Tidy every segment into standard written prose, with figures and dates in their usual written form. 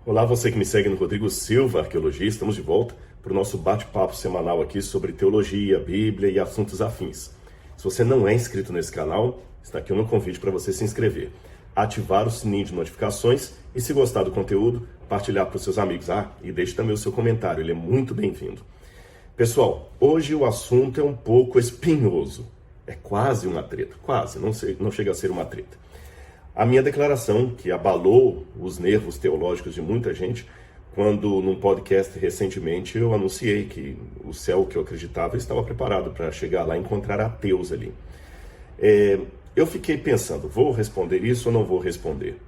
Olá, você que me segue no Rodrigo Silva, Arqueologia. Estamos de volta para o nosso bate-papo semanal aqui sobre teologia, Bíblia e assuntos afins. Se você não é inscrito nesse canal, está aqui o meu convite para você se inscrever, ativar o sininho de notificações e, se gostar do conteúdo, partilhar para os seus amigos. E deixe também o seu comentário, ele é muito bem-vindo. Pessoal, hoje o assunto é um pouco espinhoso. É quase uma treta, quase, não chega a ser uma treta. A minha declaração, que abalou os nervos teológicos de muita gente, quando num podcast recentemente eu anunciei que o céu que eu acreditava estava preparado para chegar lá e encontrar ateus ali. Eu fiquei pensando, vou responder isso ou não vou responder?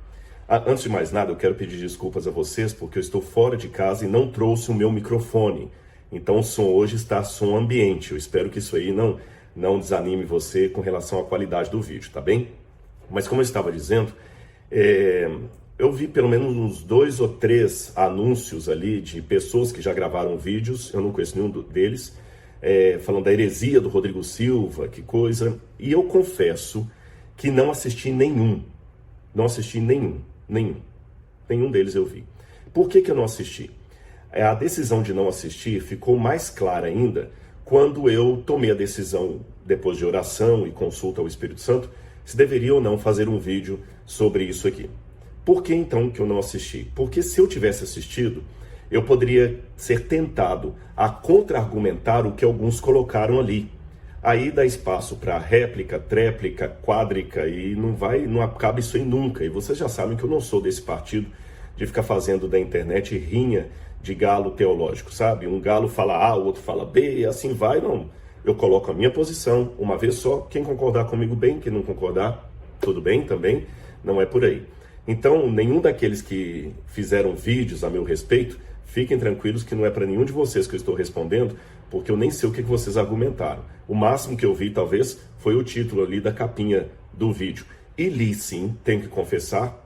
Antes de mais nada, eu quero pedir desculpas a vocês porque eu estou fora de casa e não trouxe o meu microfone. Então o som hoje está som ambiente. Eu espero que isso aí não desanime você com relação à qualidade do vídeo, tá bem? Mas como eu estava dizendo, eu vi pelo menos uns 2 ou 3 anúncios ali de pessoas que já gravaram vídeos, eu não conheço nenhum deles, falando da heresia do Rodrigo Silva, que coisa, e eu confesso que não assisti nenhum deles eu vi. Por que eu não assisti? A decisão de não assistir ficou mais clara ainda quando eu tomei a decisão, depois de oração e consulta ao Espírito Santo, se deveria ou não fazer um vídeo sobre isso aqui. Por que então que eu não assisti? Porque se eu tivesse assistido, eu poderia ser tentado a contra-argumentar o que alguns colocaram ali. Aí dá espaço para réplica, tréplica, quádrica e não acaba isso aí nunca. E vocês já sabem que eu não sou desse partido de ficar fazendo da internet rinha de galo teológico, sabe? Um galo fala A, o outro fala B e assim vai, não. Eu coloco a minha posição uma vez só, quem concordar comigo bem, quem não concordar, tudo bem também, não é por aí. Então, nenhum daqueles que fizeram vídeos a meu respeito, fiquem tranquilos que não é para nenhum de vocês que eu estou respondendo, porque eu nem sei o que vocês argumentaram. O máximo que eu vi, talvez, foi o título ali da capinha do vídeo. E li, sim, tenho que confessar,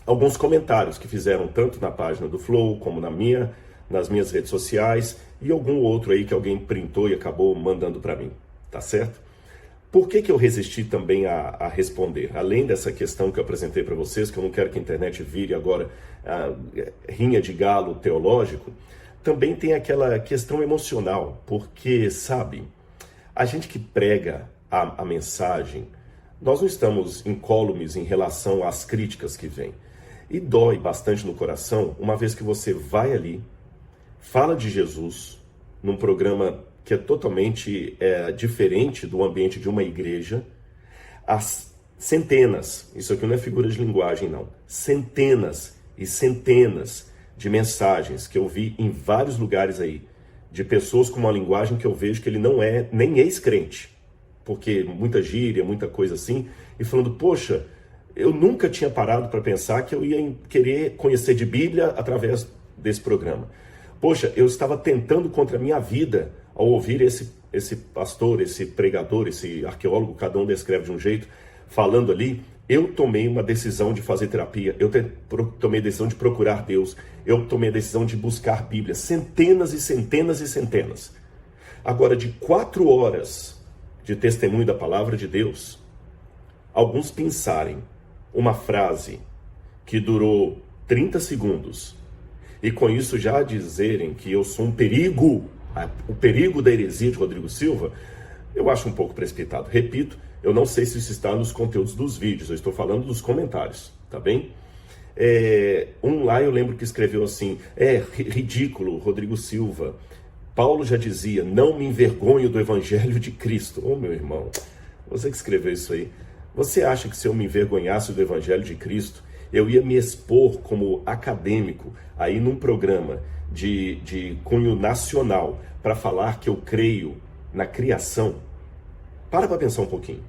alguns comentários que fizeram tanto na página do Flow, como nas minhas redes sociais, e algum outro aí que alguém printou e acabou mandando para mim, tá certo? Por que eu resisti também a responder? Além dessa questão que eu apresentei para vocês, que eu não quero que a internet vire agora rinha de galo teológico, também tem aquela questão emocional, porque, sabe, a gente que prega a mensagem, nós não estamos incólumes em relação às críticas que vêm. E dói bastante no coração, uma vez que você vai ali, fala de Jesus, num programa que é totalmente diferente do ambiente de uma igreja, as centenas, isso aqui não é figura de linguagem não, centenas e centenas de mensagens que eu vi em vários lugares aí, de pessoas com uma linguagem que eu vejo que ele não é nem ex-crente, porque muita gíria, muita coisa assim, e falando, poxa, eu nunca tinha parado para pensar que eu ia querer conhecer de Bíblia através desse programa. Poxa, eu estava tentando contra a minha vida ao ouvir esse pastor, esse pregador, esse arqueólogo, cada um descreve de um jeito, falando ali. Eu tomei uma decisão de fazer terapia, eu tomei a decisão de procurar Deus, eu tomei a decisão de buscar Bíblia, centenas e centenas e centenas. Agora, de 4 horas de testemunho da palavra de Deus, alguns pensarem uma frase que durou 30 segundos, e com isso já dizerem que eu sou um perigo, o perigo da heresia de Rodrigo Silva, eu acho um pouco precipitado. Repito, eu não sei se isso está nos conteúdos dos vídeos, eu estou falando dos comentários, tá bem? Um lá eu lembro que escreveu assim, ridículo, Rodrigo Silva. Paulo já dizia, não me envergonho do evangelho de Cristo. Ô meu irmão, você que escreveu isso aí, você acha que se eu me envergonhasse do evangelho de Cristo, eu ia me expor como acadêmico aí num programa de cunho nacional para falar que eu creio na criação? Para pensar um pouquinho.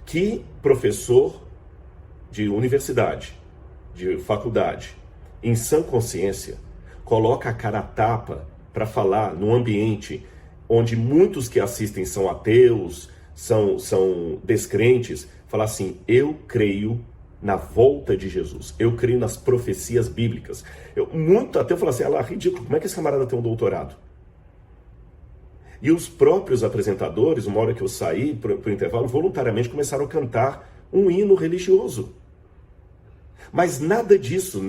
Que professor de universidade, de faculdade, em sã consciência, coloca a cara a tapa para falar num ambiente onde muitos que assistem são ateus, são descrentes, falar assim, eu creio na volta de Jesus, eu creio nas profecias bíblicas. Até eu falo assim, ridículo, como é que esse camarada tem um doutorado? E os próprios apresentadores, uma hora que eu saí para o intervalo, voluntariamente começaram a cantar um hino religioso. Mas nada disso,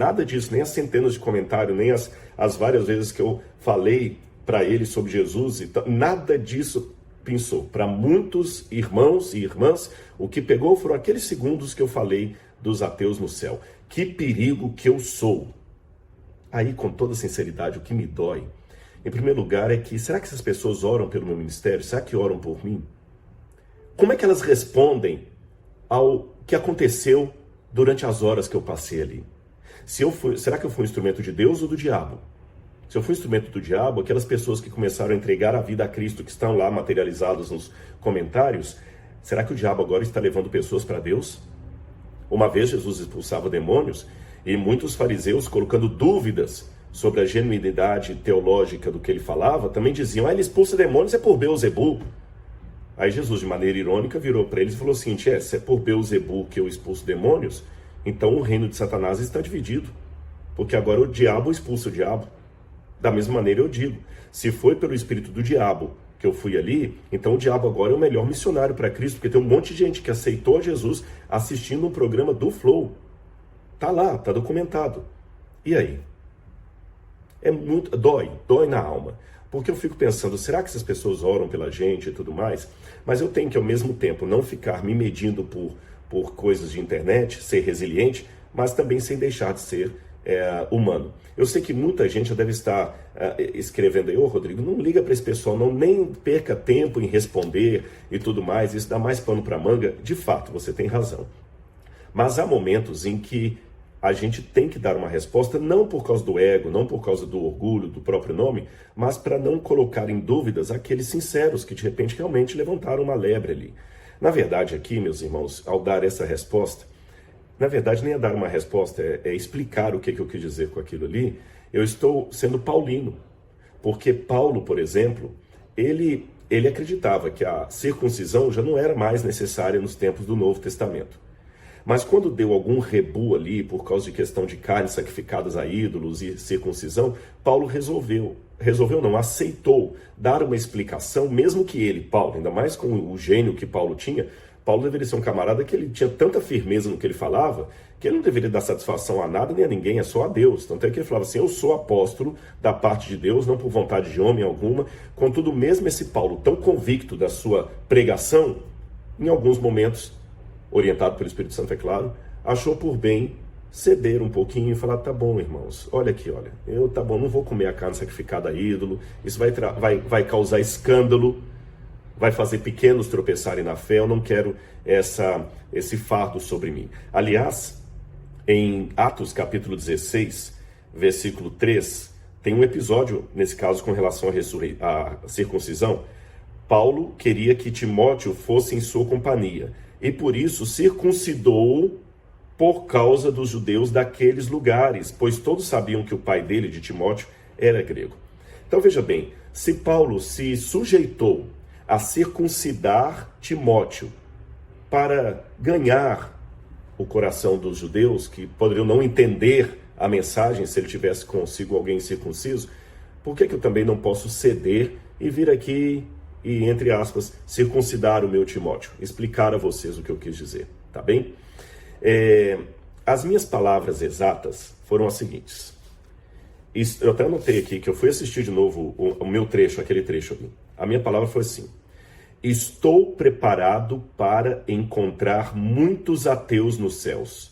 nem as centenas de comentários, nem as várias vezes que eu falei para ele sobre Jesus, nada disso pensou. Para muitos irmãos e irmãs, o que pegou foram aqueles segundos que eu falei dos ateus no céu. Que perigo que eu sou! Aí, com toda sinceridade, o que me dói, em primeiro lugar, é que, será que essas pessoas oram pelo meu ministério? Será que oram por mim? Como é que elas respondem ao que aconteceu durante as horas que eu passei ali? Será que eu fui um instrumento de Deus ou do diabo? Se eu fui instrumento do diabo, aquelas pessoas que começaram a entregar a vida a Cristo, que estão lá materializadas nos comentários, será que o diabo agora está levando pessoas para Deus? Uma vez Jesus expulsava demônios e muitos fariseus, colocando dúvidas sobre a genuinidade teológica do que ele falava, também diziam, ele expulsa demônios é por Beelzebul. Aí Jesus, de maneira irônica, virou para eles e falou assim, se é por Beelzebul que eu expulso demônios, então o reino de Satanás está dividido, porque agora o diabo expulsa o diabo. Da mesma maneira eu digo, se foi pelo espírito do diabo que eu fui ali, então o diabo agora é o melhor missionário para Cristo, porque tem um monte de gente que aceitou Jesus assistindo um programa do Flow. Tá lá, tá documentado. E aí? Dói na alma. Porque eu fico pensando, será que essas pessoas oram pela gente e tudo mais? Mas eu tenho que, ao mesmo tempo, não ficar me medindo por coisas de internet, ser resiliente, mas também sem deixar de ser humano. Eu sei que muita gente já deve estar escrevendo aí, Rodrigo, não liga para esse pessoal, não, nem perca tempo em responder e tudo mais, isso dá mais pano para manga. De fato, você tem razão. Mas há momentos em que a gente tem que dar uma resposta, não por causa do ego, não por causa do orgulho, do próprio nome, mas para não colocar em dúvidas aqueles sinceros que de repente realmente levantaram uma lebre ali. Na verdade aqui, meus irmãos, ao dar essa resposta, na verdade nem é dar uma resposta, é explicar o que eu quis dizer com aquilo ali. Eu estou sendo paulino, porque Paulo, por exemplo, ele acreditava que a circuncisão já não era mais necessária nos tempos do Novo Testamento. Mas quando deu algum rebu ali, por causa de questão de carnes sacrificadas a ídolos e circuncisão, Paulo aceitou dar uma explicação, mesmo que ele, Paulo, ainda mais com o gênio que Paulo tinha, Paulo deveria ser um camarada que ele tinha tanta firmeza no que ele falava, que ele não deveria dar satisfação a nada nem a ninguém, é só a Deus. Tanto é que ele falava assim, eu sou apóstolo da parte de Deus, não por vontade de homem alguma. Contudo, mesmo esse Paulo tão convicto da sua pregação, em alguns momentos, orientado pelo Espírito Santo, é claro, achou por bem ceder um pouquinho e falar, tá bom, irmãos, olha aqui, tá bom, não vou comer a carne sacrificada a ídolo, isso vai causar escândalo, vai fazer pequenos tropeçarem na fé, eu não quero esse fardo sobre mim. Aliás, em Atos capítulo 16, versículo 3, tem um episódio, nesse caso, com relação à circuncisão. Paulo queria que Timóteo fosse em sua companhia, e por isso circuncidou por causa dos judeus daqueles lugares, pois todos sabiam que o pai dele, de Timóteo, era grego. Então veja bem, se Paulo se sujeitou a circuncidar Timóteo para ganhar o coração dos judeus, que poderiam não entender a mensagem se ele tivesse consigo alguém circunciso, por que eu também não posso ceder e vir aqui e, entre aspas, circuncidar o meu Timóteo? Explicar a vocês o que eu quis dizer, tá bem? As minhas palavras exatas foram as seguintes. Eu até anotei aqui que eu fui assistir de novo o meu trecho, aquele trecho ali. A minha palavra foi assim: estou preparado para encontrar muitos ateus nos céus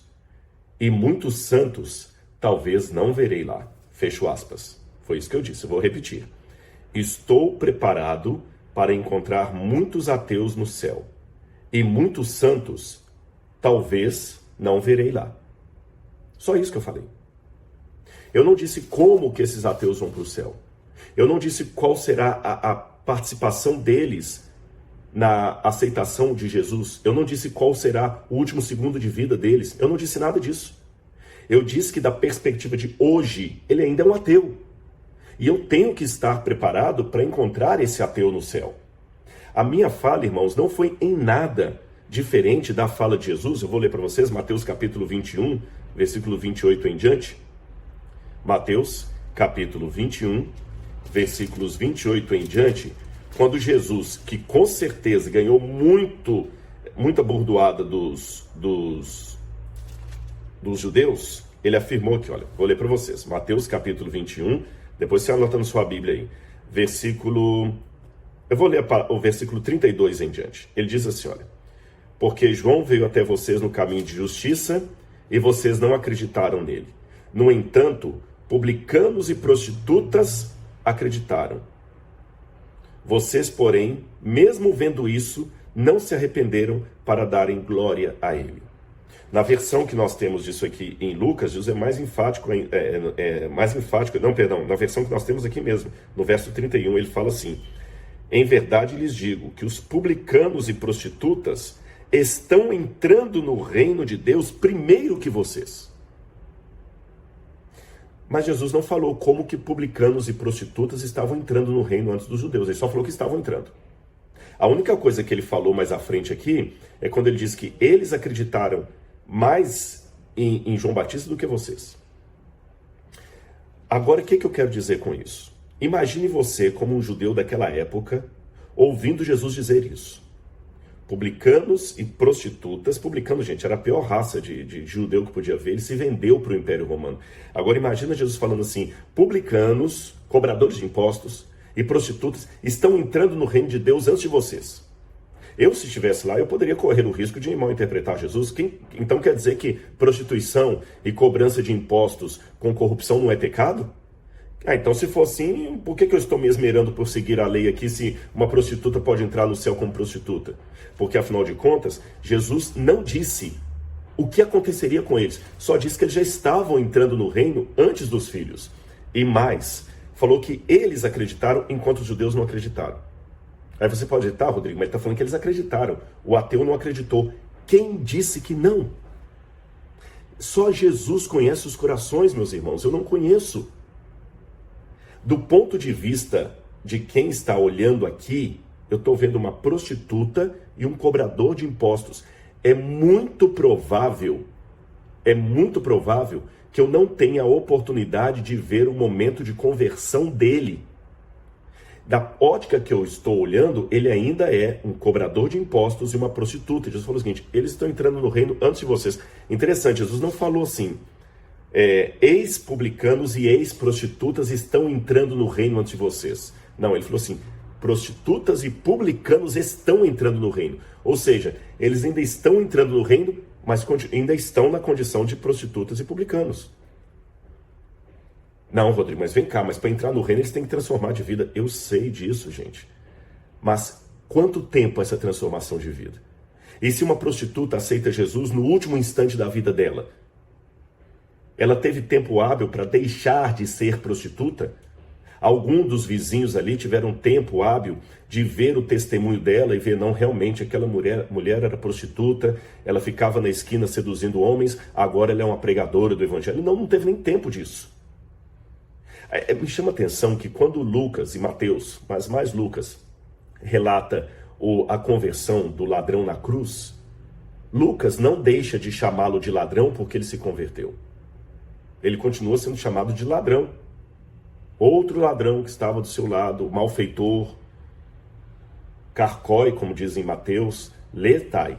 e muitos santos talvez não verei lá. Fecho aspas. Foi isso que eu disse, eu vou repetir. Estou preparado para encontrar muitos ateus no céu e muitos santos talvez não verei lá. Só isso que eu falei. Eu não disse como que esses ateus vão para o céu. Eu não disse qual será a participação deles na aceitação de Jesus. Eu não disse qual será o último segundo de vida deles. Eu não disse nada disso. Eu disse que da perspectiva de hoje, ele ainda é um ateu. E eu tenho que estar preparado para encontrar esse ateu no céu. A minha fala, irmãos, não foi em nada diferente da fala de Jesus. Eu vou ler para vocês Mateus capítulo 21, versículo 28 em diante. Mateus capítulo 21, versículos 28 em diante, quando Jesus, que com certeza ganhou muita bordoada dos dos judeus, ele afirmou que, olha, vou ler para vocês, Mateus capítulo 21, depois você anota na sua Bíblia aí, eu vou ler o versículo 32 em diante. Ele diz assim, olha, porque João veio até vocês no caminho de justiça e vocês não acreditaram nele. No entanto, publicanos e prostitutas acreditaram. Vocês, porém, mesmo vendo isso, não se arrependeram para darem glória a ele. Na versão que nós temos disso aqui em Lucas, Jesus é mais enfático, na versão que nós temos aqui mesmo, no verso 31, ele fala assim, em verdade lhes digo que os publicanos e prostitutas estão entrando no reino de Deus primeiro que vocês. Mas Jesus não falou como que publicanos e prostitutas estavam entrando no reino antes dos judeus, ele só falou que estavam entrando. A única coisa que ele falou mais à frente aqui é quando ele diz que eles acreditaram mais em João Batista do que vocês. Agora, o que eu quero dizer com isso? Imagine você como um judeu daquela época, ouvindo Jesus dizer isso. Publicanos e prostitutas, publicano, gente, era a pior raça de judeu que podia haver, ele se vendeu para o Império Romano. Agora imagina Jesus falando assim, publicanos, cobradores de impostos e prostitutas estão entrando no reino de Deus antes de vocês. Eu, se estivesse lá, eu poderia correr o risco de mal interpretar Jesus. Então quer dizer que prostituição e cobrança de impostos com corrupção não é pecado? Então se for assim, por que eu estou me esmerando por seguir a lei aqui se uma prostituta pode entrar no céu como prostituta? Porque afinal de contas, Jesus não disse o que aconteceria com eles. Só disse que eles já estavam entrando no reino antes dos filhos. E mais, falou que eles acreditaram enquanto os judeus não acreditaram. Aí você pode dizer, tá, Rodrigo, mas ele está falando que eles acreditaram. O ateu não acreditou. Quem disse que não? Só Jesus conhece os corações, meus irmãos. Eu não conheço. Do ponto de vista de quem está olhando aqui, eu estou vendo uma prostituta e um cobrador de impostos. É muito provável que eu não tenha a oportunidade de ver o momento de conversão dele. Da ótica que eu estou olhando, ele ainda é um cobrador de impostos e uma prostituta. Jesus falou o seguinte, eles estão entrando no reino antes de vocês. Interessante, Jesus não falou assim, ex-publicanos e ex-prostitutas estão entrando no reino antes de vocês. Não, ele falou assim, prostitutas e publicanos estão entrando no reino. Ou seja, eles ainda estão entrando no reino, mas ainda estão na condição de prostitutas e publicanos. Não, Rodrigo, mas vem cá, mas para entrar no reino eles têm que transformar de vida. Eu sei disso, gente. Mas quanto tempo essa transformação de vida? E se uma prostituta aceita Jesus no último instante da vida dela? Ela teve tempo hábil para deixar de ser prostituta? Algum dos vizinhos ali tiveram tempo hábil de ver o testemunho dela e ver, não, realmente aquela mulher era prostituta, ela ficava na esquina seduzindo homens, agora ela é uma pregadora do evangelho. Não teve nem tempo disso. Me chama a atenção que quando Lucas e Mateus, mas mais Lucas, relata a conversão do ladrão na cruz, Lucas não deixa de chamá-lo de ladrão porque ele se converteu. Ele continua sendo chamado de ladrão. Outro ladrão que estava do seu lado, malfeitor, carcói, como dizem Mateus, lestai,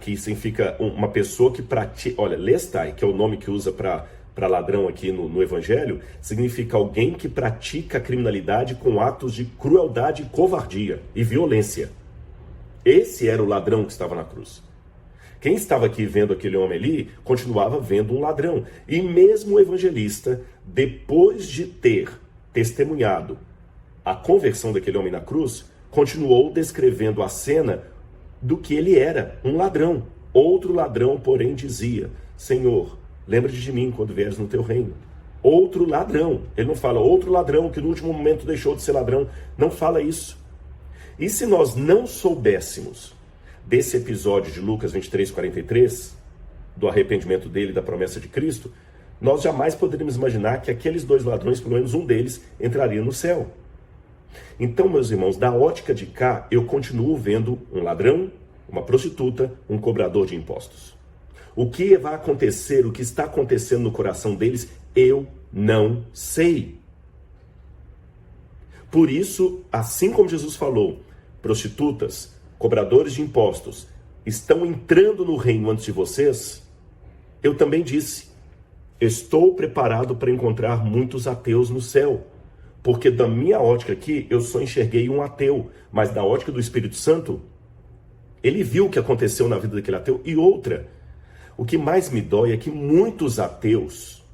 que significa uma pessoa que pratica, olha, lestai, que é o nome que usa para ladrão aqui no Evangelho, significa alguém que pratica a criminalidade com atos de crueldade, covardia e violência. Esse era o ladrão que estava na cruz. Quem estava aqui vendo aquele homem ali, continuava vendo um ladrão. E mesmo o evangelista, depois de ter testemunhado a conversão daquele homem na cruz, continuou descrevendo a cena do que ele era, um ladrão. Outro ladrão, porém, dizia, Senhor, lembra-te de mim quando vieres no teu reino. Outro ladrão. Ele não fala outro ladrão que no último momento deixou de ser ladrão. Não fala isso. E se nós não soubéssemos desse episódio de Lucas 23:43, do arrependimento dele e da promessa de Cristo, nós jamais poderíamos imaginar que aqueles dois ladrões, pelo menos um deles, entraria no céu. Então, meus irmãos, da ótica de cá, eu continuo vendo um ladrão, uma prostituta, um cobrador de impostos. O que vai acontecer, o que está acontecendo no coração deles, eu não sei. Por isso, assim como Jesus falou, prostitutas, cobradores de impostos, estão entrando no reino antes de vocês, Eu também disse, estou preparado para encontrar muitos ateus no céu, porque da minha ótica aqui, eu só enxerguei um ateu, mas da ótica do Espírito Santo, ele viu o que aconteceu na vida daquele ateu. E outra, o que mais me dói é que muitos ateus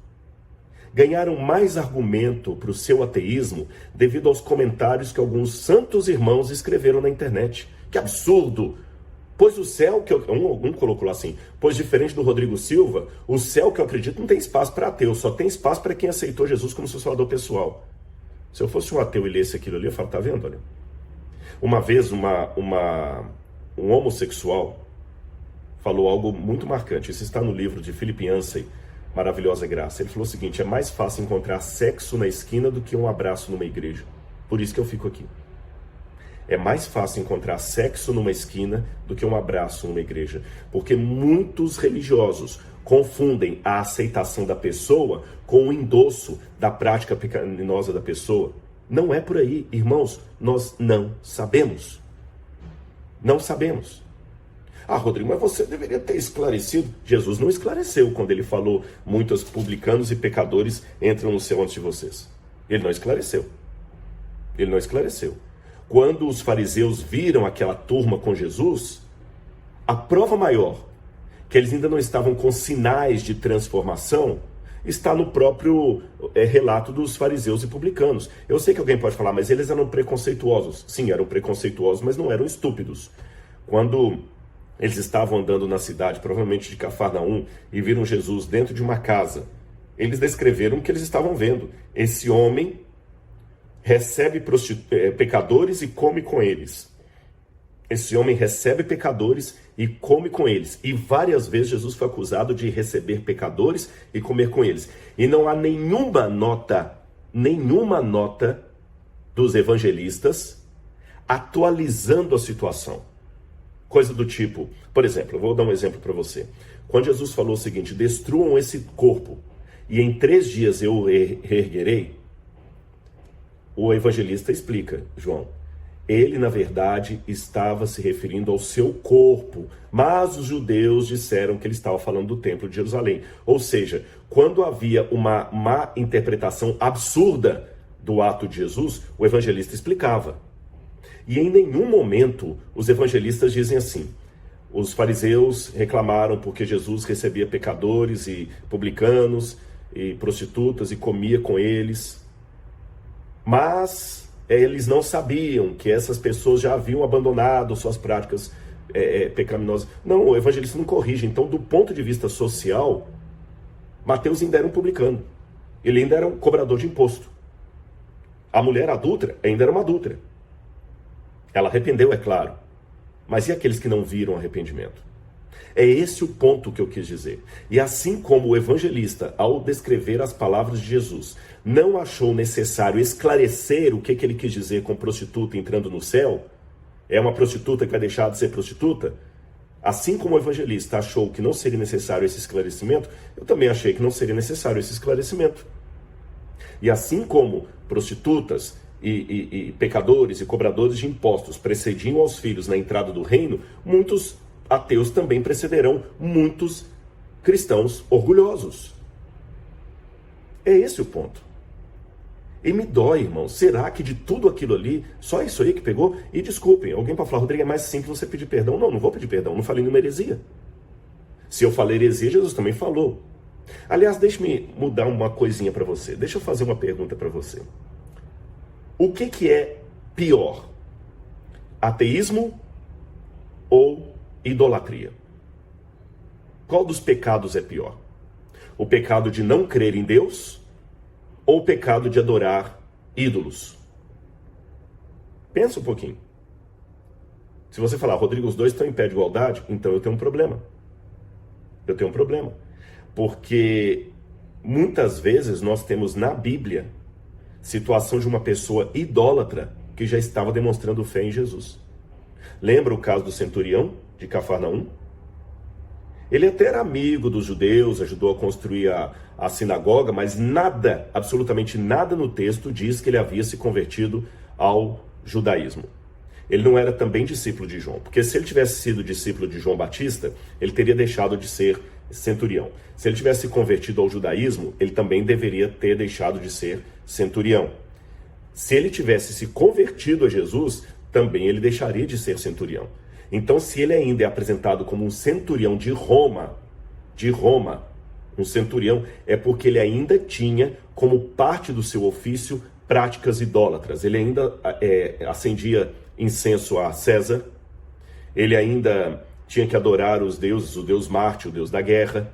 ganharam mais argumento para o seu ateísmo devido aos comentários que alguns santos irmãos escreveram na internet. Que absurdo! Pois o céu, que um colocou lá assim, pois diferente do Rodrigo Silva, o céu que eu acredito não tem espaço para ateu, só tem espaço para quem aceitou Jesus como seu salvador pessoal. Se eu fosse um ateu e lesse aquilo ali, eu falo, tá vendo? Olha. Uma vez um homossexual falou algo muito marcante. Isso está no livro de Philip Yancey, Maravilhosa Graça. Ele falou o seguinte: é mais fácil encontrar sexo na esquina do que um abraço numa igreja. Por isso que eu fico aqui. É mais fácil encontrar sexo numa esquina do que um abraço numa igreja. Porque muitos religiosos confundem a aceitação da pessoa com o endosso da prática pecaminosa da pessoa. Não é por aí, irmãos. Nós não sabemos. Não sabemos. Ah, Rodrigo, mas você deveria ter esclarecido. Jesus não esclareceu quando ele falou: muitos publicanos e pecadores entram no céu antes de vocês. Ele não esclareceu. Ele não esclareceu. Quando os fariseus viram aquela turma com Jesus, a prova maior que eles ainda não estavam com sinais de transformação está no próprio relato dos fariseus e publicanos. Eu sei que alguém pode falar, mas eles eram preconceituosos. Sim, eram preconceituosos, mas não eram estúpidos. Quando eles estavam andando na cidade, provavelmente de Cafarnaum, e viram Jesus dentro de uma casa, eles descreveram o que eles estavam vendo. Esse homem recebe pecadores e come com eles. Esse homem recebe pecadores e come com eles. E várias vezes Jesus foi acusado de receber pecadores e comer com eles. E não há nenhuma nota dos evangelistas atualizando a situação. Coisa do tipo, por exemplo, eu vou dar um exemplo para você. Quando Jesus falou o seguinte: destruam esse corpo e em 3 dias eu o reerguerei, o evangelista explica, João, ele na verdade estava se referindo ao seu corpo, mas os judeus disseram que ele estava falando do templo de Jerusalém. Ou seja, quando havia uma má interpretação absurda do ato de Jesus, o evangelista explicava. E em nenhum momento os evangelistas dizem assim: os fariseus reclamaram porque Jesus recebia pecadores e publicanos e prostitutas e comia com eles, mas eles não sabiam que essas pessoas já haviam abandonado suas práticas pecaminosas. Não, o evangelista não corrige. Então, do ponto de vista social, Mateus ainda era um publicano. Ele ainda era um cobrador de imposto. A mulher adúltera ainda era uma adúltera. Ela arrependeu, é claro. Mas e aqueles que não viram arrependimento? É esse o ponto que eu quis dizer. E assim como o evangelista, ao descrever as palavras de Jesus, não achou necessário esclarecer o que ele quis dizer com prostituta entrando no céu, é uma prostituta que vai deixar de ser prostituta? Assim como o evangelista achou que não seria necessário esse esclarecimento, eu também achei que não seria necessário esse esclarecimento. E assim como prostitutas e pecadores e cobradores de impostos precediam aos filhos na entrada do reino, muitos ateus também precederão muitos cristãos orgulhosos. É esse o ponto. E me dói, irmão. Será que de tudo aquilo ali, só isso aí que pegou? E desculpem, alguém pode falar: Rodrigo, é mais simples você pedir perdão. Não vou pedir perdão, não falei nenhuma heresia. Se eu falei heresia, Jesus também falou. Aliás, deixe-me mudar uma coisinha para você. Deixa eu fazer uma pergunta para você. O que é pior? Ateísmo ou idolatria? Qual dos pecados é pior? O pecado de não crer em Deus ou o pecado de adorar ídolos? Pensa um pouquinho. Se você falar: Rodrigo, os dois estão em pé de igualdade, então eu tenho um problema. Eu tenho um problema. Porque muitas vezes nós temos na Bíblia situação de uma pessoa idólatra que já estava demonstrando fé em Jesus. Lembra o caso do centurião de Cafarnaum? Ele até era amigo dos judeus, ajudou a construir a sinagoga, mas nada, absolutamente nada no texto diz que ele havia se convertido ao judaísmo. Ele não era também discípulo de João, porque se ele tivesse sido discípulo de João Batista, ele teria deixado de ser centurião. Se ele tivesse se convertido ao judaísmo, ele também deveria ter deixado de ser centurião. Se ele tivesse se convertido a Jesus, também ele deixaria de ser centurião. Então, se ele ainda é apresentado como um centurião de Roma, um centurião, é porque ele ainda tinha como parte do seu ofício práticas idólatras. Ele ainda acendia incenso a César, ele ainda tinha que adorar os deuses, o deus Marte, o deus da guerra.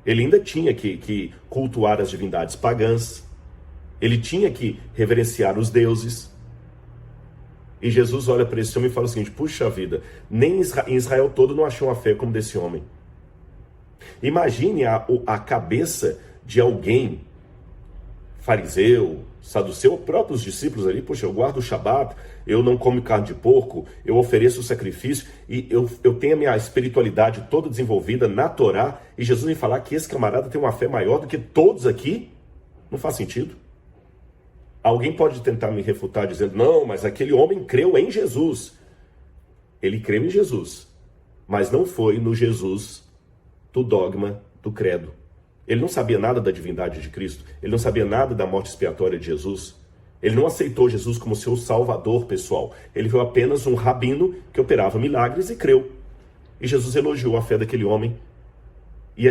Ele ainda tinha que cultuar as divindades pagãs. Ele tinha que reverenciar os deuses. E Jesus olha para esse homem e fala o seguinte: puxa vida, nem em Israel todo não achou uma fé como desse homem. Imagine a cabeça de alguém, fariseu, saduceu, próprios discípulos ali: poxa, eu guardo o Shabat, eu não como carne de porco, eu ofereço o sacrifício, e eu tenho a minha espiritualidade toda desenvolvida na Torá, e Jesus me falar que esse camarada tem uma fé maior do que todos aqui? Não faz sentido. Alguém pode tentar me refutar dizendo: não, mas aquele homem creu em Jesus. Ele creu em Jesus, mas não foi no Jesus do dogma do credo. Ele não sabia nada da divindade de Cristo, ele não sabia nada da morte expiatória de Jesus, ele não aceitou Jesus como seu salvador pessoal, ele viu apenas um rabino que operava milagres e creu. E Jesus elogiou a fé daquele homem. E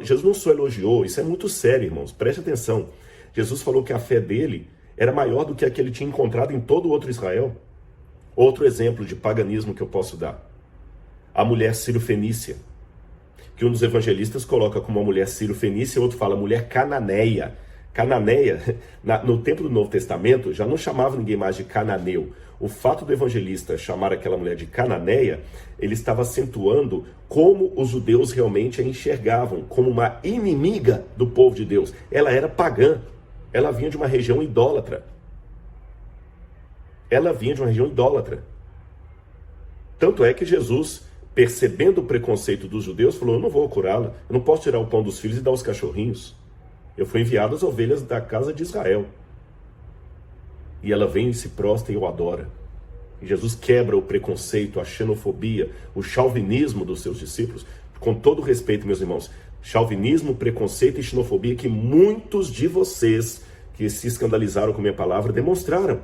Jesus não só elogiou, isso é muito sério, irmãos, preste atenção. Jesus falou que a fé dele era maior do que a que ele tinha encontrado em todo o outro Israel. Outro exemplo de paganismo que eu posso dar: a mulher sírio-fenícia, que um dos evangelistas coloca como uma mulher sírio-fenícia, e outro fala mulher cananeia. Cananeia, no tempo do Novo Testamento, já não chamava ninguém mais de cananeu. O fato do evangelista chamar aquela mulher de cananeia, ele estava acentuando como os judeus realmente a enxergavam, como uma inimiga do povo de Deus. Ela era pagã, ela vinha de uma região idólatra. Tanto é que Jesus, percebendo o preconceito dos judeus, falou: eu não vou curá-la, eu não posso tirar o pão dos filhos e dar aos cachorrinhos. Eu fui enviado às ovelhas da casa de Israel. E ela vem e se prostra e o adora. E Jesus quebra o preconceito, a xenofobia, o chauvinismo dos seus discípulos. Com todo respeito, meus irmãos, chauvinismo, preconceito e xenofobia que muitos de vocês que se escandalizaram com minha palavra demonstraram.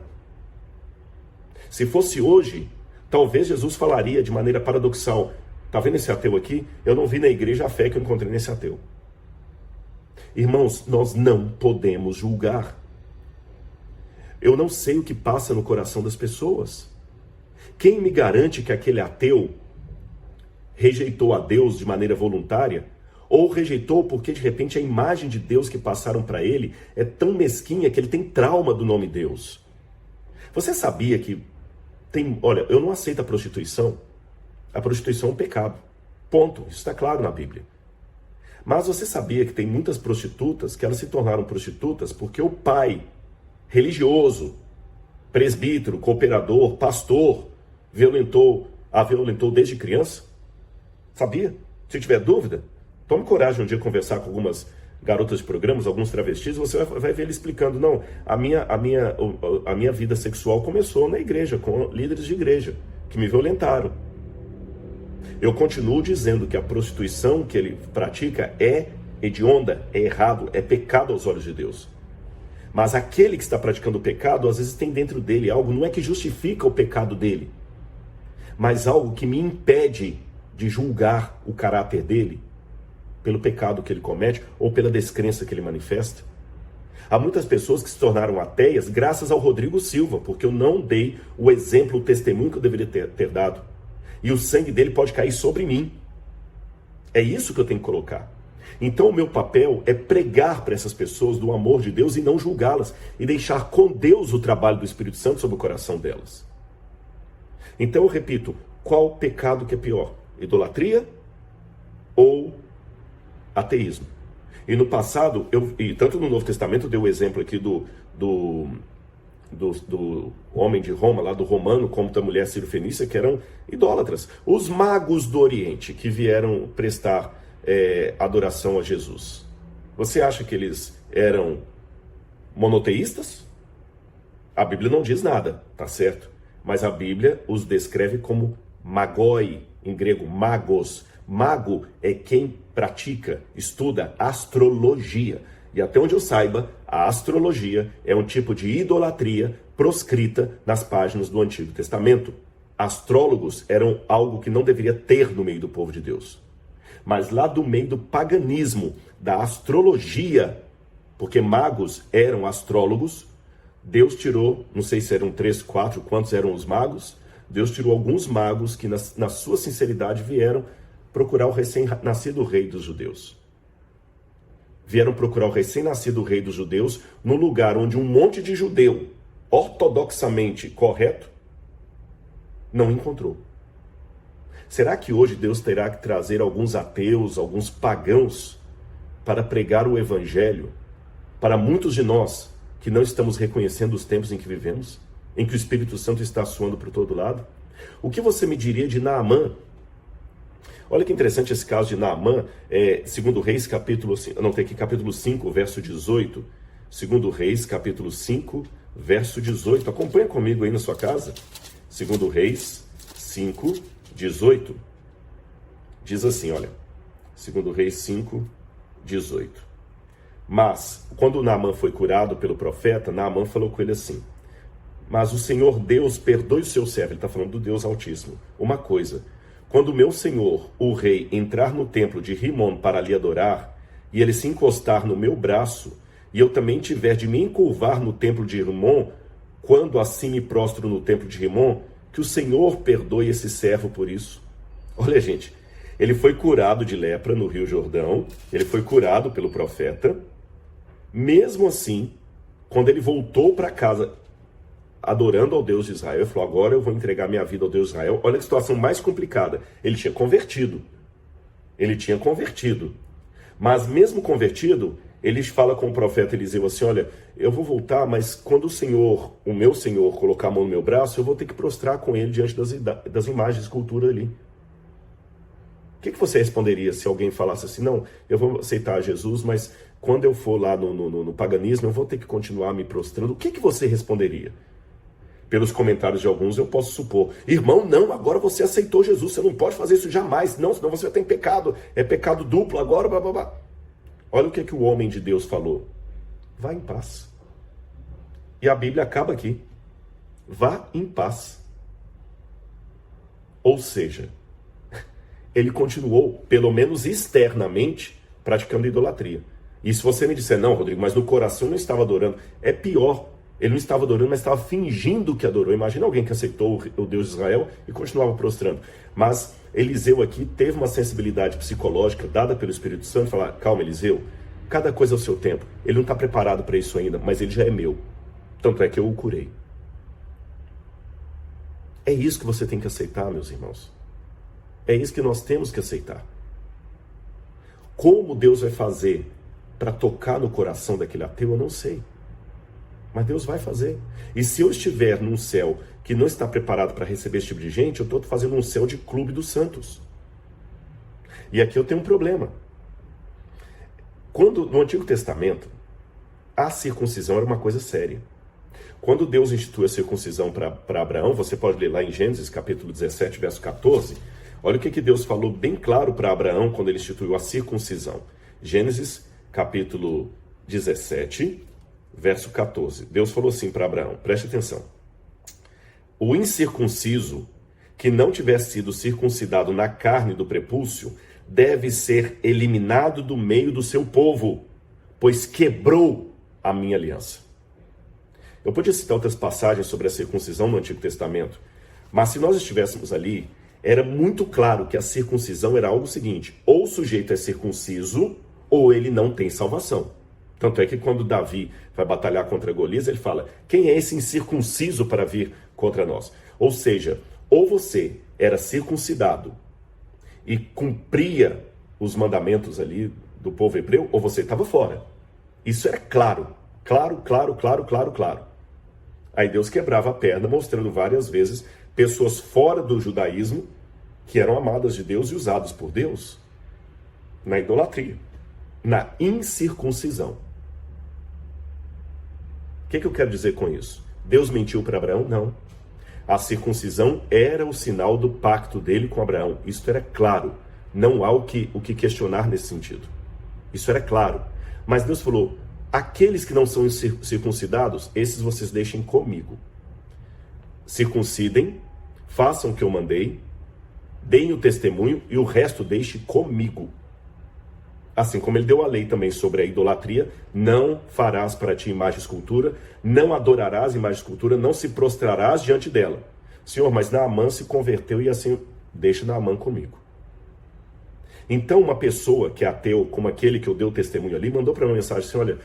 Se fosse hoje, talvez Jesus falaria de maneira paradoxal: tá vendo esse ateu aqui? Eu não vi na igreja a fé que eu encontrei nesse ateu. Irmãos, nós não podemos julgar. Eu não sei o que passa no coração das pessoas. Quem me garante que aquele ateu rejeitou a Deus de maneira voluntária? Ou rejeitou porque de repente a imagem de Deus que passaram para ele é tão mesquinha que ele tem trauma do nome Deus? Você sabia que olha, eu não aceito a prostituição. A prostituição é um pecado. Ponto. Isso está claro na Bíblia. Mas você sabia que tem muitas prostitutas que elas se tornaram prostitutas porque o pai religioso, presbítero, cooperador, pastor, a violentou desde criança? Sabia? Se tiver dúvida, tome coragem um dia conversar com algumas garotas de programas, alguns travestis, você vai ver ele explicando: não, a minha vida sexual começou na igreja, com líderes de igreja, que me violentaram. Eu continuo dizendo que a prostituição que ele pratica é hedionda, é errado, é pecado aos olhos de Deus. Mas aquele que está praticando o pecado, às vezes tem dentro dele algo, não é que justifica o pecado dele, mas algo que me impede de julgar o caráter dele pelo pecado que ele comete ou pela descrença que ele manifesta. Há muitas pessoas que se tornaram ateias graças ao Rodrigo Silva, porque eu não dei o exemplo, o testemunho que eu deveria ter dado. E o sangue dele pode cair sobre mim. É isso que eu tenho que colocar. Então o meu papel é pregar para essas pessoas do amor de Deus e não julgá-las, e deixar com Deus o trabalho do Espírito Santo sobre o coração delas. Então eu repito: qual pecado que é pior? Idolatria ou ateísmo? E no passado, e tanto no Novo Testamento, eu dei o exemplo aqui do homem de Roma, lá do romano, como da mulher sírio-fenícia, que eram idólatras. Os magos do Oriente que vieram prestar adoração a Jesus. Você acha que eles eram monoteístas? A Bíblia não diz nada, tá certo? Mas a Bíblia os descreve como magoi, em grego magos, Mago é quem pratica, estuda astrologia. E até onde eu saiba, a astrologia é um tipo de idolatria proscrita nas páginas do Antigo Testamento. Astrólogos eram algo que não deveria ter no meio do povo de Deus. Mas lá do meio do paganismo, da astrologia, porque magos eram astrólogos, Deus tirou, não sei se eram 3, 4, quantos eram os magos, Deus tirou alguns magos que na sua sinceridade vieram procurar o recém-nascido rei dos judeus. Vieram procurar o recém-nascido rei dos judeus no lugar onde um monte de judeu, ortodoxamente correto, não encontrou. Será que hoje Deus terá que trazer alguns ateus, alguns pagãos, para pregar o evangelho para muitos de nós que não estamos reconhecendo os tempos em que vivemos, em que o Espírito Santo está atuando por todo lado? O que você me diria de Naamã? Olha que interessante esse caso de Naamã, segundo Reis, capítulo 5, verso 18. Segundo Reis, capítulo 5, verso 18. Acompanha comigo aí na sua casa. Segundo Reis 5, 18. Diz assim, olha. Segundo Reis 5, 18. Mas, quando Naamã foi curado pelo profeta, Naamã falou com ele assim: mas o Senhor Deus perdoe o seu servo. Ele está falando do Deus Altíssimo. Uma coisa: quando o meu senhor, o rei, entrar no templo de Rimon para lhe adorar, e ele se encostar no meu braço, e eu também tiver de me encurvar no templo de Rimon, quando assim me prostro no templo de Rimon, que o Senhor perdoe esse servo por isso. Olha, gente, ele foi curado de lepra no Rio Jordão, ele foi curado pelo profeta. Mesmo assim, quando ele voltou para casa, adorando ao Deus de Israel, ele falou: agora eu vou entregar minha vida ao Deus de Israel. Olha que situação mais complicada. Ele tinha convertido. Mas mesmo convertido, ele fala com o profeta Eliseu assim: olha, eu vou voltar, mas quando o meu senhor, colocar a mão no meu braço, eu vou ter que prostrar com ele diante das imagens de escultura ali. O que você responderia se alguém falasse assim: não, eu vou aceitar Jesus, mas quando eu for lá no paganismo, eu vou ter que continuar me prostrando? O que você responderia? Pelos comentários de alguns, eu posso supor: irmão, não, agora você aceitou Jesus, você não pode fazer isso jamais, não, senão você vai ter pecado, é pecado duplo agora, blá, blá, blá. Olha o que o homem de Deus falou: vá em paz. E a Bíblia acaba aqui: vá em paz. Ou seja, ele continuou, pelo menos externamente, praticando idolatria. E se você me disser: não, Rodrigo, mas no coração não estava adorando, é pior. Ele não estava adorando, mas estava fingindo que adorou. Imagina alguém que aceitou o Deus de Israel e continuava prostrando. Mas Eliseu aqui teve uma sensibilidade psicológica dada pelo Espírito Santo, falar: calma, Eliseu, cada coisa ao seu tempo. Ele não está preparado para isso ainda, mas ele já é meu. Tanto é que eu o curei. É isso que você tem que aceitar, meus irmãos. É isso que nós temos que aceitar. Como Deus vai fazer para tocar no coração daquele ateu, eu não sei. Mas Deus vai fazer. E se eu estiver num céu que não está preparado para receber esse tipo de gente, eu estou fazendo um céu de clube dos santos. E aqui eu tenho um problema. Quando no Antigo Testamento, a circuncisão era uma coisa séria. Quando Deus instituiu a circuncisão para Abraão, você pode ler lá em Gênesis capítulo 17, verso 14, olha o que Deus falou bem claro para Abraão quando ele instituiu a circuncisão. Gênesis capítulo 17, verso 14. Deus falou assim para Abraão, preste atenção: o incircunciso que não tiver sido circuncidado na carne do prepúcio deve ser eliminado do meio do seu povo, pois quebrou a minha aliança. Eu podia citar outras passagens sobre a circuncisão no Antigo Testamento, mas se nós estivéssemos ali, era muito claro que a circuncisão era algo seguinte: ou o sujeito é circunciso, ou ele não tem salvação. Tanto é que quando Davi vai batalhar contra Golias, ele fala: quem é esse incircunciso para vir contra nós? Ou seja, ou você era circuncidado e cumpria os mandamentos ali do povo hebreu, ou você estava fora. Isso era claro. Claro. Aí Deus quebrava a perna, mostrando várias vezes pessoas fora do judaísmo que eram amadas de Deus e usadas por Deus na idolatria, na incircuncisão. O que eu quero dizer com isso? Deus mentiu para Abraão? Não. A circuncisão era o sinal do pacto dele com Abraão. Isso era claro. Não há o que questionar nesse sentido. Isso era claro. Mas Deus falou, aqueles que não são circuncidados, esses vocês deixem comigo. Circuncidem, façam o que eu mandei, deem o testemunho e o resto deixe comigo. Assim como ele deu a lei também sobre a idolatria, não farás para ti imagem e escultura, não adorarás imagem e escultura, não se prostrarás diante dela. Senhor, mas Naamã se converteu e assim, deixa Naamã comigo. Então uma pessoa que é ateu, como aquele que eu dei o testemunho ali, mandou para mim uma mensagem assim, olha,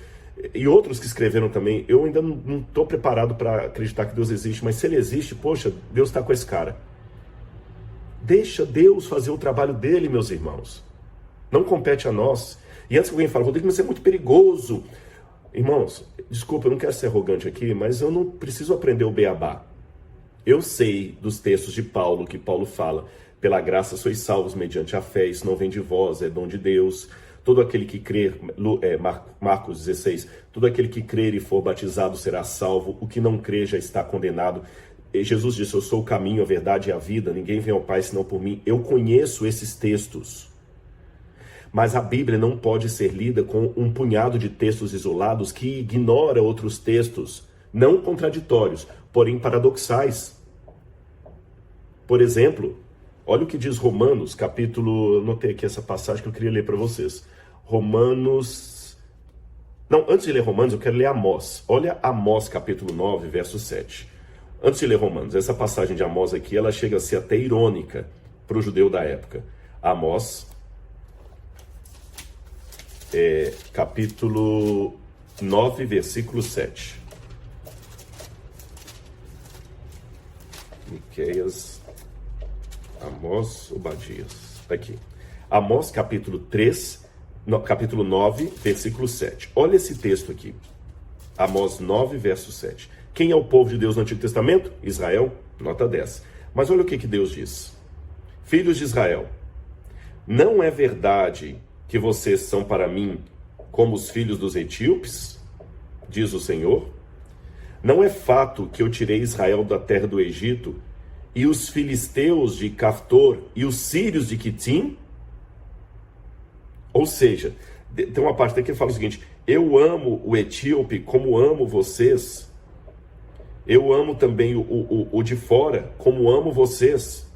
e outros que escreveram também, eu ainda não estou preparado para acreditar que Deus existe, mas se ele existe, poxa, Deus está com esse cara. Deixa Deus fazer o trabalho dele, meus irmãos. Não compete a nós. E antes que alguém fale, Rodrigo, mas isso é muito perigoso. Irmãos, desculpa, eu não quero ser arrogante aqui, mas eu não preciso aprender o beabá. Eu sei dos textos de Paulo, que Paulo fala, pela graça sois salvos mediante a fé, isso não vem de vós, é dom de Deus. Todo aquele que crer, Marcos 16, todo aquele que crer e for batizado será salvo, o que não crer já está condenado. E Jesus disse, eu sou o caminho, a verdade e a vida, ninguém vem ao Pai senão por mim. Eu conheço esses textos. Mas a Bíblia não pode ser lida com um punhado de textos isolados que ignora outros textos, não contraditórios, porém paradoxais. Por exemplo, olha o que diz Romanos, capítulo... Anotei aqui essa passagem que eu queria ler para vocês. Romanos... Não, antes de ler Romanos, eu quero ler Amós. Olha Amós, capítulo 9, verso 7. Antes de ler Romanos, essa passagem de Amós aqui, ela chega a ser até irônica para o judeu da época. Amós... capítulo 9, versículo 7. Miqueias, Amós, Obadias. Tá aqui. Amós, capítulo 9, versículo 7. Olha esse texto aqui. Amós 9, verso 7. Quem é o povo de Deus no Antigo Testamento? Israel, nota 10. Mas olha o que Deus diz. Filhos de Israel, não é verdade que vocês são para mim como os filhos dos etíopes, diz o Senhor? Não é fato que eu tirei Israel da terra do Egito e os filisteus de Caftor e os sírios de Quitim? Ou seja, tem uma parte aqui que fala o seguinte, eu amo o etíope como amo vocês, eu amo também o de fora como amo vocês.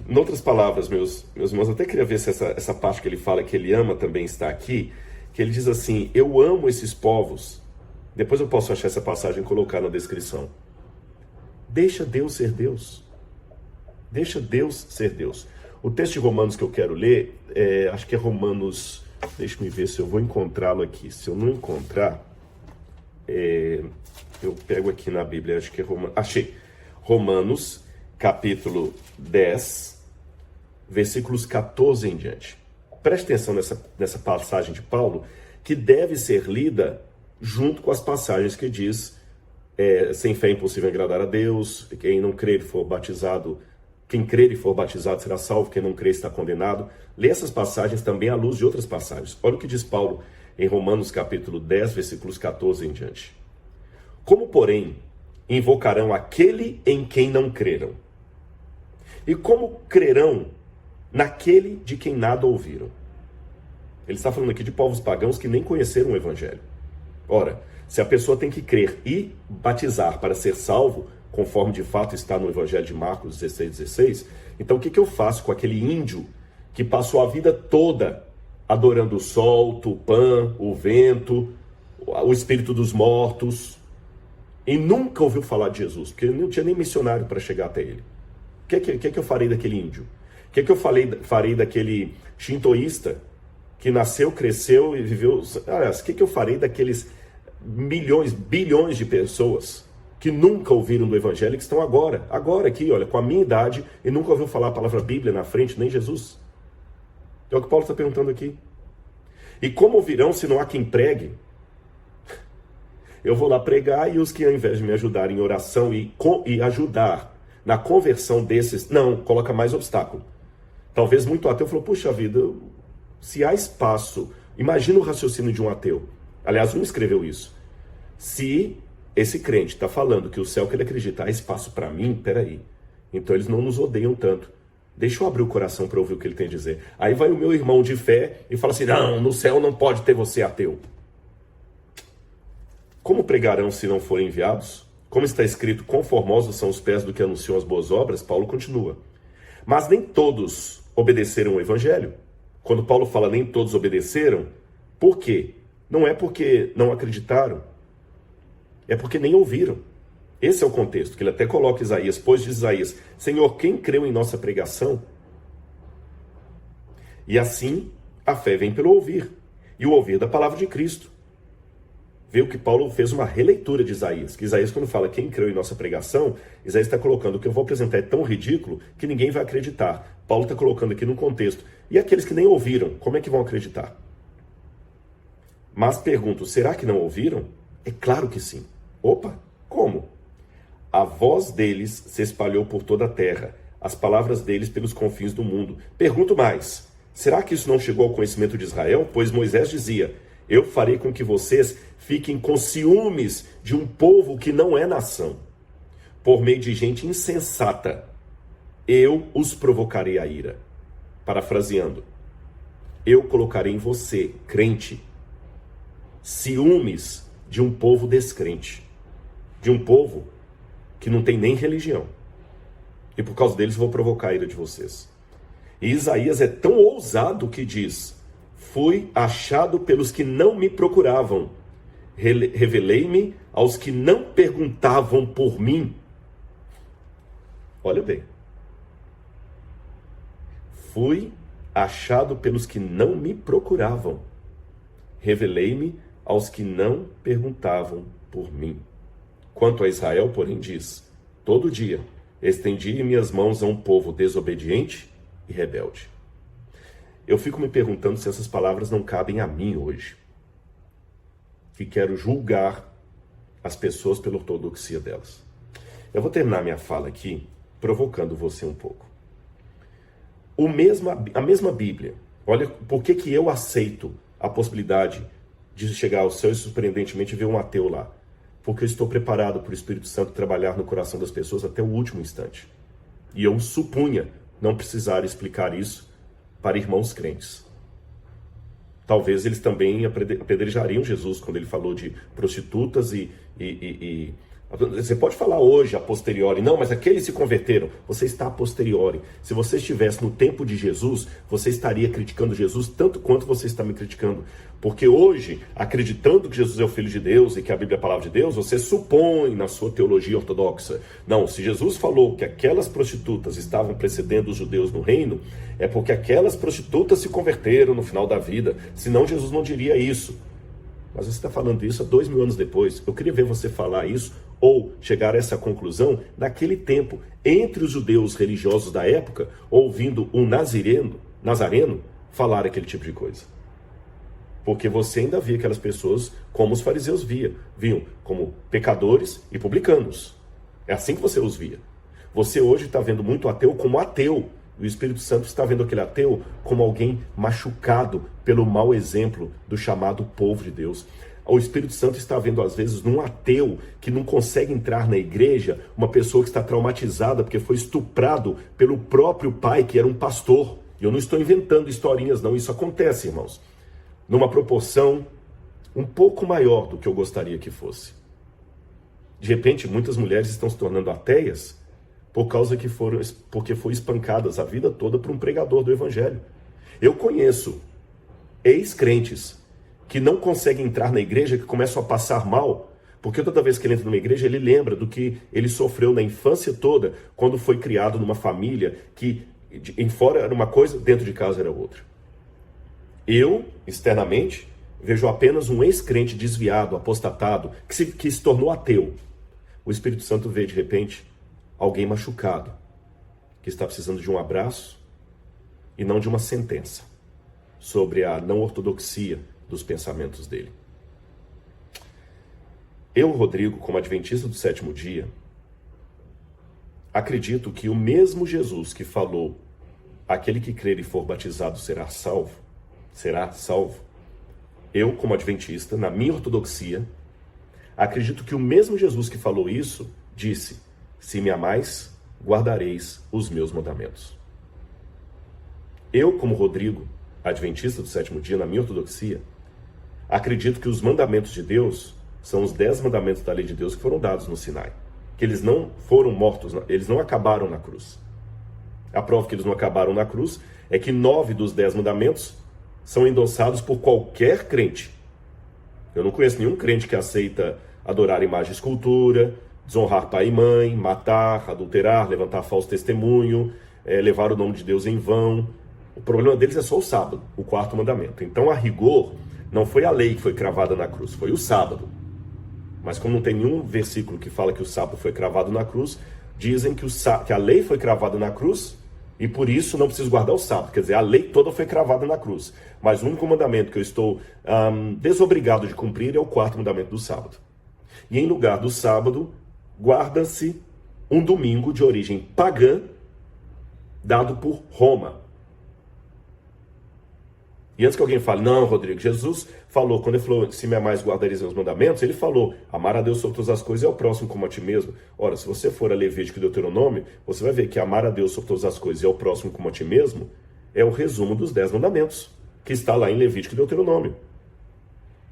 Em outras palavras, meus irmãos, eu até queria ver se essa parte que ele fala que ele ama também está aqui, que ele diz assim, eu amo esses povos. Depois eu posso achar essa passagem e colocar na descrição. Deixa Deus ser Deus. Deixa Deus ser Deus. O texto de Romanos que eu quero ler, acho que é Romanos, deixa-me ver se eu vou encontrá-lo aqui. Se eu não encontrar, eu pego aqui na Bíblia, acho que é Romanos. Achei. Romanos, capítulo 10, versículos 14 em diante. Preste atenção nessa passagem de Paulo, que deve ser lida junto com as passagens que diz, sem fé é impossível agradar a Deus, quem não crer e for batizado, quem crer e for batizado será salvo, quem não crer está condenado. Lê essas passagens também à luz de outras passagens. Olha o que diz Paulo em Romanos capítulo 10, versículos 14 em diante. Como, porém, invocarão aquele em quem não creram? E como crerão naquele de quem nada ouviram? Ele está falando aqui de povos pagãos que nem conheceram o Evangelho. Ora, se a pessoa tem que crer e batizar para ser salvo, conforme de fato está no Evangelho de Marcos 16, então o que eu faço com aquele índio que passou a vida toda adorando o sol, Tupã, o vento, o espírito dos mortos, e nunca ouviu falar de Jesus, porque não tinha nem missionário para chegar até ele? O que eu farei daquele índio? O que eu farei daquele shintoísta que nasceu, cresceu e viveu... Aliás, o que eu farei daqueles milhões, bilhões de pessoas que nunca ouviram do Evangelho e que estão agora aqui, olha, com a minha idade e nunca ouviu falar a palavra Bíblia na frente, nem Jesus? É o que Paulo está perguntando aqui. E como ouvirão se não há quem pregue? Eu vou lá pregar e os que ao invés de me ajudarem em oração e ajudar na conversão desses, não, coloca mais obstáculo. Talvez muito ateu falou, puxa vida, se há espaço, imagina o raciocínio de um ateu. Aliás, um escreveu isso. Se esse crente está falando que o céu que ele acredita há espaço para mim, peraí, então eles não nos odeiam tanto. Deixa eu abrir o coração para ouvir o que ele tem a dizer. Aí vai o meu irmão de fé e fala assim, não, no céu não pode ter você ateu. Como pregarão se não forem enviados? Como está escrito, conformosos são os pés do que anunciam as boas obras, Paulo continua. Mas nem todos obedeceram o evangelho. Quando Paulo fala nem todos obedeceram, por quê? Não é porque não acreditaram, é porque nem ouviram. Esse é o contexto, que ele até coloca Isaías, pois diz Isaías, Senhor, quem creu em nossa pregação? E assim, a fé vem pelo ouvir, e o ouvir da palavra de Cristo. Veio que Paulo fez uma releitura de Isaías, que Isaías quando fala quem creu em nossa pregação, Isaías está colocando o que eu vou apresentar é tão ridículo que ninguém vai acreditar. Paulo está colocando aqui no contexto. E aqueles que nem ouviram, como é que vão acreditar? Mas pergunto, será que não ouviram? É claro que sim. Opa, como? A voz deles se espalhou por toda a terra, as palavras deles pelos confins do mundo. Pergunto mais, será que isso não chegou ao conhecimento de Israel? Pois Moisés dizia, eu farei com que vocês fiquem com ciúmes de um povo que não é nação. Por meio de gente insensata, eu os provocarei a ira. Parafraseando, eu colocarei em você, crente, ciúmes de um povo descrente, de um povo que não tem nem religião. E por causa deles vou provocar a ira de vocês. E Isaías é tão ousado que diz, fui achado pelos que não me procuravam, revelei-me aos que não perguntavam por mim. Olha bem. Fui achado pelos que não me procuravam, revelei-me aos que não perguntavam por mim. Quanto a Israel, porém, diz, todo dia estendi minhas mãos a um povo desobediente e rebelde. Eu fico me perguntando se essas palavras não cabem a mim hoje, que quero julgar as pessoas pela ortodoxia delas. Eu vou terminar minha fala aqui provocando você um pouco. A mesma Bíblia, olha por que eu aceito a possibilidade de chegar ao céu e surpreendentemente ver um ateu lá. Porque eu estou preparado para o Espírito Santo trabalhar no coração das pessoas até o último instante. E eu supunha não precisar explicar isso para irmãos crentes. Talvez eles também apedrejariam Jesus quando ele falou de prostitutas e você pode falar hoje, a posteriori, não, mas aqueles se converteram. Você está a posteriori. Se você estivesse no tempo de Jesus, você estaria criticando Jesus tanto quanto você está me criticando. Porque hoje, acreditando que Jesus é o Filho de Deus e que a Bíblia é a palavra de Deus, você supõe na sua teologia ortodoxa. Não, se Jesus falou que aquelas prostitutas estavam precedendo os judeus no reino, é porque aquelas prostitutas se converteram no final da vida. Senão Jesus não diria isso. Mas você está falando isso há 2000 anos depois. Eu queria ver você falar isso ou chegar a essa conclusão naquele tempo, entre os judeus religiosos da época, ouvindo um nazareno falar aquele tipo de coisa. Porque você ainda via aquelas pessoas como os fariseus viam como pecadores e publicanos. É assim que você os via. Você hoje está vendo muito ateu como ateu. O Espírito Santo está vendo aquele ateu como alguém machucado pelo mau exemplo do chamado povo de Deus. O Espírito Santo está vendo, às vezes, num ateu que não consegue entrar na igreja, uma pessoa que está traumatizada porque foi estuprado pelo próprio pai, que era um pastor. E eu não estou inventando historinhas, não. Isso acontece, irmãos. Numa proporção um pouco maior do que eu gostaria que fosse. De repente, muitas mulheres estão se tornando ateias porque foram espancadas a vida toda por um pregador do evangelho. Eu conheço ex-crentes que não conseguem entrar na igreja, que começam a passar mal, porque toda vez que ele entra numa igreja, ele lembra do que ele sofreu na infância toda, quando foi criado numa família que em fora era uma coisa, dentro de casa era outra. Eu, externamente, vejo apenas um ex-crente desviado, apostatado, que se tornou ateu. O Espírito Santo vê, de repente, alguém machucado, que está precisando de um abraço e não de uma sentença sobre a não ortodoxia dos pensamentos dele. Eu, Rodrigo, como adventista do sétimo dia, acredito que o mesmo Jesus que falou, aquele que crer e for batizado será salvo, eu, como adventista, na minha ortodoxia, acredito que o mesmo Jesus que falou isso, disse, se me amais, guardareis os meus mandamentos. Eu, como Rodrigo, adventista do sétimo dia, na minha ortodoxia, acredito que os mandamentos de Deus são os 10 mandamentos da lei de Deus que foram dados no Sinai. Que eles não foram mortos, eles não acabaram na cruz. A prova que eles não acabaram na cruz é que 9 dos 10 mandamentos são endossados por qualquer crente. Eu não conheço nenhum crente que aceita adorar imagem e escultura, desonrar pai e mãe, matar, adulterar, levantar falso testemunho, levar o nome de Deus em vão. O problema deles é só o sábado, o 4º mandamento. Então, a rigor, não foi a lei que foi cravada na cruz, foi o sábado. Mas como não tem nenhum versículo que fala que o sábado foi cravado na cruz, dizem que a lei foi cravada na cruz e por isso não preciso guardar o sábado. Quer dizer, a lei toda foi cravada na cruz. Mas o único mandamento que eu estou desobrigado de cumprir é o 4º mandamento do sábado. E em lugar do sábado, guarda-se um domingo de origem pagã dado por Roma. E antes que alguém fale, não, Rodrigo, Jesus falou, quando ele falou, se me amais, guardareis os mandamentos, ele falou, amar a Deus sobre todas as coisas e ao próximo como a ti mesmo. Ora, se você for a Levítico e Deuteronômio, você vai ver que amar a Deus sobre todas as coisas e ao próximo como a ti mesmo é o resumo dos 10 mandamentos, que está lá em Levítico e Deuteronômio.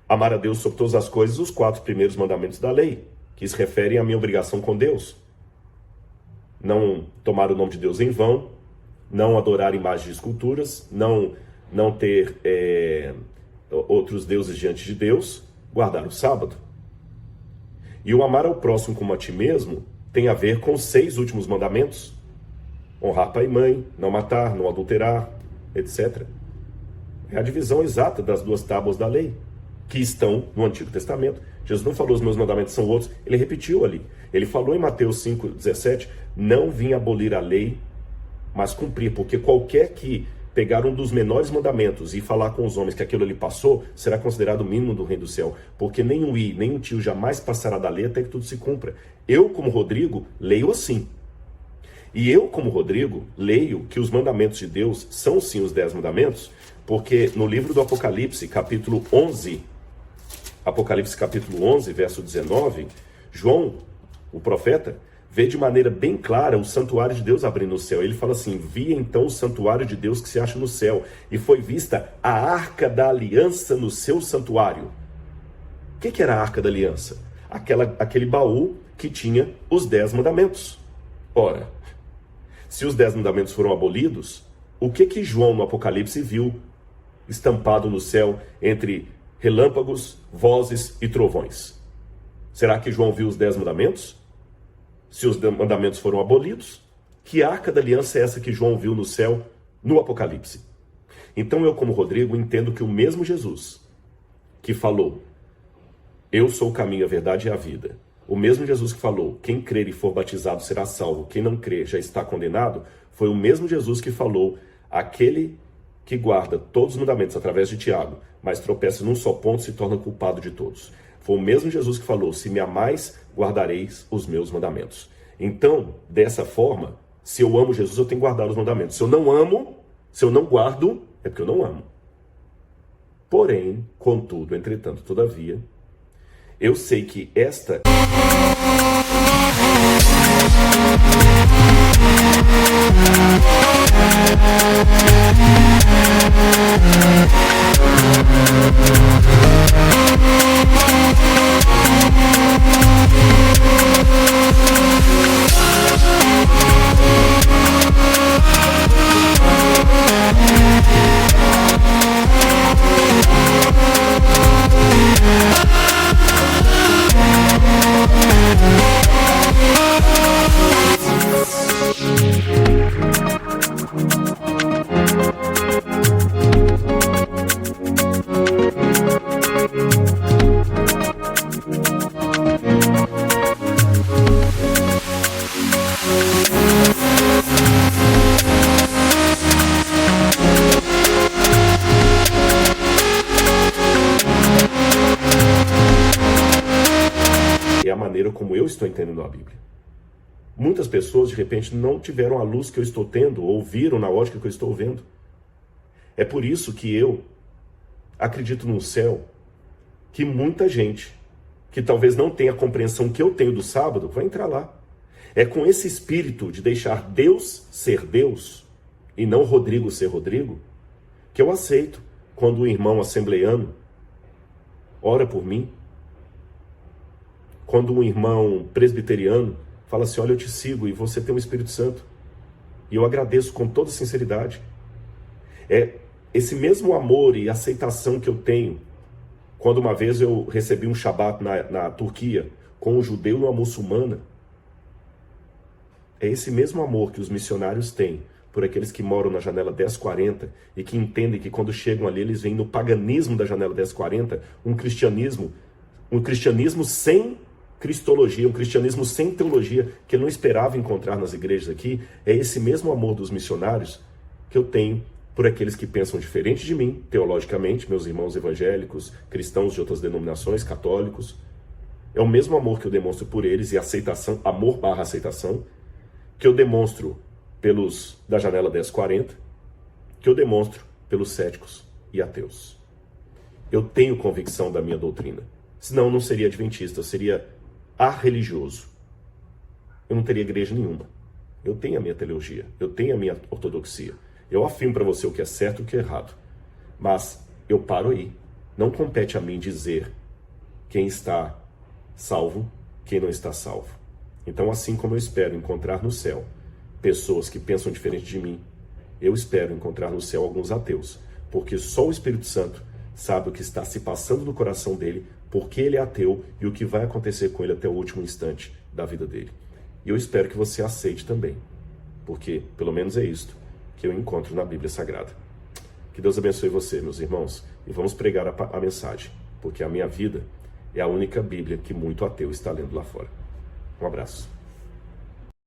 Amar a Deus sobre todas as coisas, os 4 primeiros mandamentos da lei, que se referem à minha obrigação com Deus. Não tomar o nome de Deus em vão, não adorar imagens de esculturas, não ter outros deuses diante de Deus, guardar o sábado. E o amar ao próximo como a ti mesmo tem a ver com os 6 últimos mandamentos. Honrar pai e mãe, não matar, não adulterar, etc. É a divisão exata das 2 tábuas da lei, que estão no Antigo Testamento. Jesus não falou os meus mandamentos são outros, ele repetiu ali. Ele falou em Mateus 5,17, não vim abolir a lei, mas cumprir, porque qualquer que pegar um dos menores mandamentos e falar com os homens que aquilo ali passou, será considerado o mínimo do reino do céu. Porque nem um i, nem um tio jamais passará da lei até que tudo se cumpra. Eu, como Rodrigo, leio assim. E eu, como Rodrigo, leio que os mandamentos de Deus são sim os 10 mandamentos, porque no livro do Apocalipse, capítulo 11, verso 19, João, o profeta, vê de maneira bem clara o santuário de Deus abrindo o céu. Ele fala assim, vi então o santuário de Deus que se acha no céu, e foi vista a arca da aliança no seu santuário. O que era a arca da aliança? Aquele baú que tinha os 10 mandamentos. Ora, se os 10 mandamentos foram abolidos, o que João no Apocalipse viu estampado no céu entre relâmpagos, vozes e trovões? Será que João viu os 10 mandamentos? Se os mandamentos foram abolidos, que arca da aliança é essa que João viu no céu no Apocalipse? Então eu, como Rodrigo, entendo que o mesmo Jesus que falou, eu sou o caminho, a verdade e a vida, o mesmo Jesus que falou, quem crer e for batizado será salvo, quem não crer já está condenado, foi o mesmo Jesus que falou, aquele que guarda todos os mandamentos através de Tiago, mas tropeça num só ponto se torna culpado de todos. Foi o mesmo Jesus que falou, se me amais, guardareis os meus mandamentos. Então, dessa forma, se eu amo Jesus, eu tenho que guardar os mandamentos. Se eu não amo, se eu não guardo, é porque eu não amo. Porém, contudo, entretanto, todavia, eu sei que esta... É a maneira como eu estou entendendo a Bíblia. Muitas pessoas, de repente, não tiveram a luz que eu estou tendo, ou viram na ótica que eu estou vendo. É por isso que eu acredito num céu que muita gente, que talvez não tenha a compreensão que eu tenho do sábado, vai entrar lá. É com esse espírito de deixar Deus ser Deus e não Rodrigo ser Rodrigo, que eu aceito quando o irmão assembleiano ora por mim, quando um irmão presbiteriano fala assim, olha, eu te sigo e você tem o Espírito Santo, e eu agradeço com toda sinceridade. É esse mesmo amor e aceitação que eu tenho quando uma vez eu recebi um Shabat na Turquia com um judeu e uma muçulmana. É esse mesmo amor que os missionários têm por aqueles que moram na janela 1040 e que entendem que quando chegam ali eles veem no paganismo da janela 1040 um cristianismo sem cristologia, um cristianismo sem teologia que ele não esperava encontrar nas igrejas aqui. É esse mesmo amor dos missionários que eu tenho por aqueles que pensam diferente de mim, teologicamente, meus irmãos evangélicos, cristãos de outras denominações, católicos. É o mesmo amor que eu demonstro por eles e aceitação, amor/aceitação, que eu demonstro pelos da janela 1040, que eu demonstro pelos céticos e ateus. Eu tenho convicção da minha doutrina. Senão eu não seria adventista, eu seria arreligioso. Eu não teria igreja nenhuma. Eu tenho a minha teologia, eu tenho a minha ortodoxia. Eu afirmo para você o que é certo e o que é errado. Mas eu paro aí. Não compete a mim dizer quem está salvo, quem não está salvo. Então, assim como eu espero encontrar no céu pessoas que pensam diferente de mim, eu espero encontrar no céu alguns ateus. Porque só o Espírito Santo sabe o que está se passando no coração dele, porque ele é ateu e o que vai acontecer com ele até o último instante da vida dele. E eu espero que você aceite também. Porque, pelo menos é isto que eu encontro na Bíblia Sagrada. Que Deus abençoe você, meus irmãos, e vamos pregar a mensagem, porque a minha vida é a única Bíblia que muito ateu está lendo lá fora. Um abraço.